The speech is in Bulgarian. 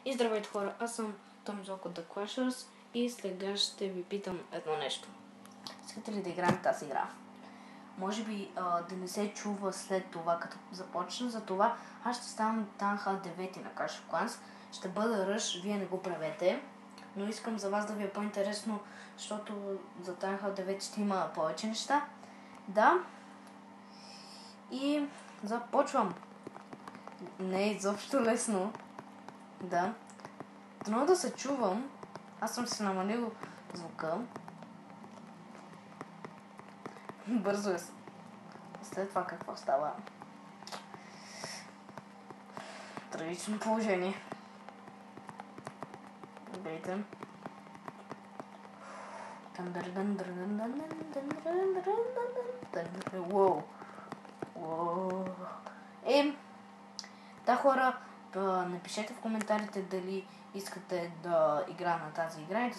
И здравейте хора, аз съм Томи Зок от The Clashers и сега ще ви питам едно нещо. Искате ли да играем тази игра? Може би да не се чува след това, като започна, затова аз ще ставам Танхал 9 на Clash of Clans. Ще бъда ръж, вие не го правете, но искам за вас да ви е по-интересно, защото за Танхал 9 ще има повече неща. Да. И започвам. Не е изобщо лесно. Да. Трудно да се чувам. Аз съм си намалил звука. Бързо е. След това какво става? Трагично положение. Гледайте. Уоу. Да, хора, напишете в коментарите дали искате да игра на тази игра и да